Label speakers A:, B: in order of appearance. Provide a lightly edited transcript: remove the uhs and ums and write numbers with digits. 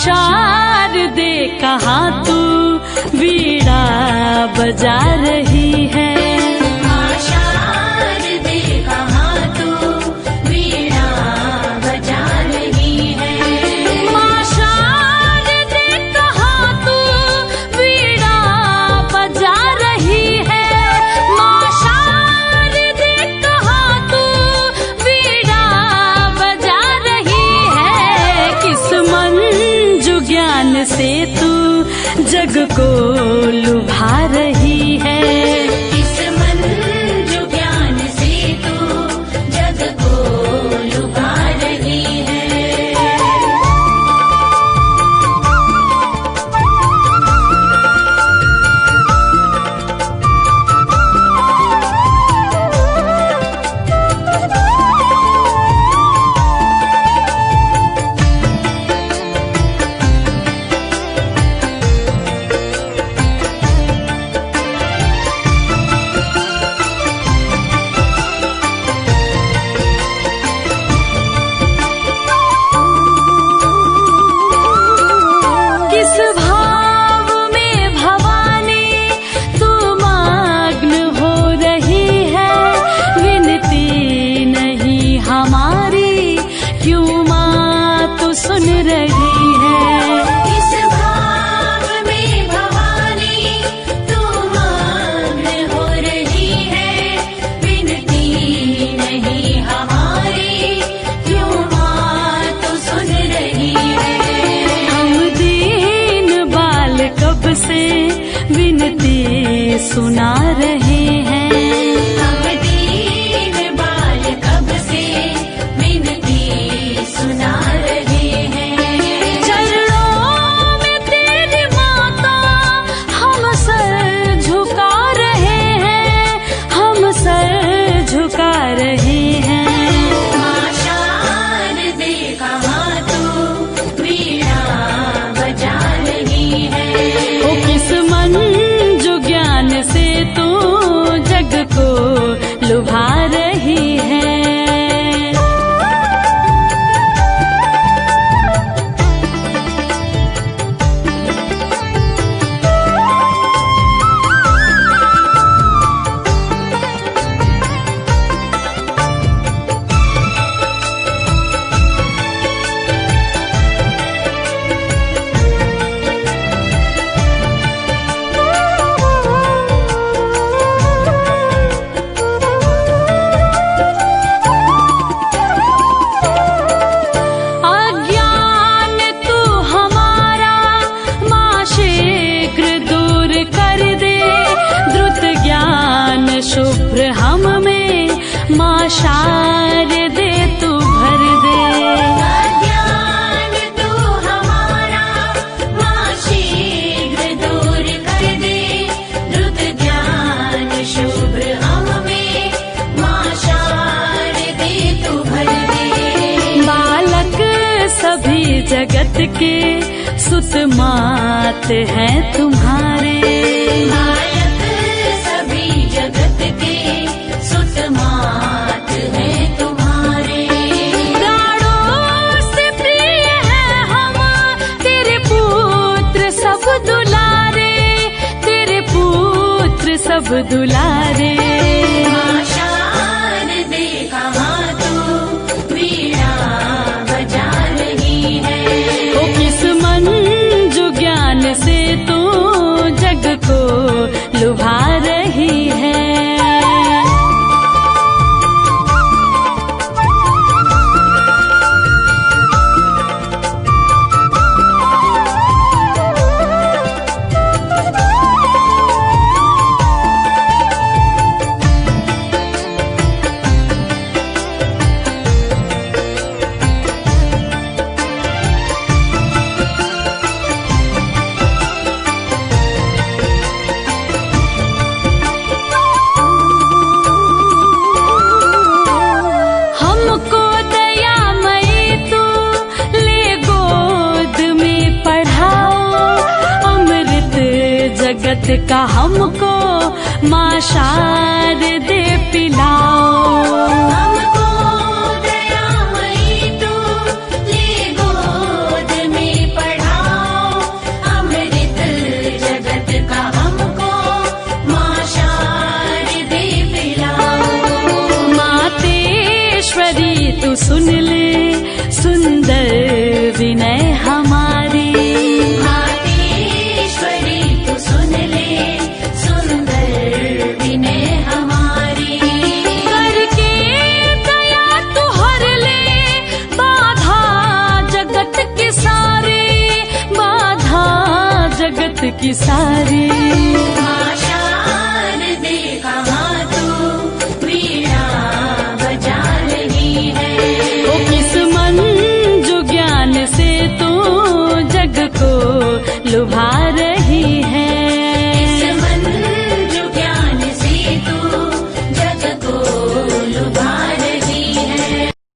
A: शारदे कहाँ तू वीणा बजा रही है।
B: माँ शारदे कहाँ तू वीणा बजा रही है।
A: माँ शारदे कहाँ तू वीणा बजा रही है। माँ शारदे कहाँ तू वीणा बजा रही है। किस मंजू ज्ञान से तू जग को लुभा रही है।
B: इस मंजू ज्ञान से तू जग को लुभा रही है।
A: किस भाव में भवानी तू मग्न हो रही है। विनती नहीं हमारी क्यों माँ तू सुन रही है।
B: इस भाव में भवानी तू मग्न हो रही है। विनती नहीं हमारी क्यों माँ तू सुन रही है।
A: हम दीन बाल कब से विनती सुना रहे हैं।
B: हम दीन बाल कब से विनती सुना रहे हैं।
A: चरणों में तेरी माता हम सर झुका रहे हैं। हम सर झुका रहे हैं।
B: माँ शारदे कहाँ तू वीणा बजा रही है।
A: ओ किस मंजू ज्ञान से तू जग को लुभा रही है। अज्ञान तू हमारा माँ शीघ्र दूर कर दे। द्रुत ज्ञान शुभ्र हम में माँ शारदे तू भर दे।
B: अज्ञान तू हमारा माँ शीघ्र दूर कर दे। द्रुत ज्ञान शुभ्र हम में माँ शारदे तू भर दे।
A: बालक सभी जगत के सुत मात हैं तुम्हारे।
B: बालक सभी जगत के सुत मात हैं तुम्हारे।
A: प्राणों से प्रिय है हम तेरे पुत्र सब दुलारे। तेरे पुत्र सब दुलारे।
B: माँ शारदे कहाँ तू वीणा बजा रही है।
A: ओ किस मंजू ज्ञान से तू जग को लुभा रही है। जगत का हमको माँ शारदे पिलाओ।
B: हमको दयामयी तू ले गोद में पढ़ाओ।
A: सुन ले सुंदर विनय हमारी।
B: मातेश्वरी तू सुन ले सुंदर विनय हमारी।
A: करके दया तू हर ले बाधा जगत की सारी, बाधा जगत की सारी।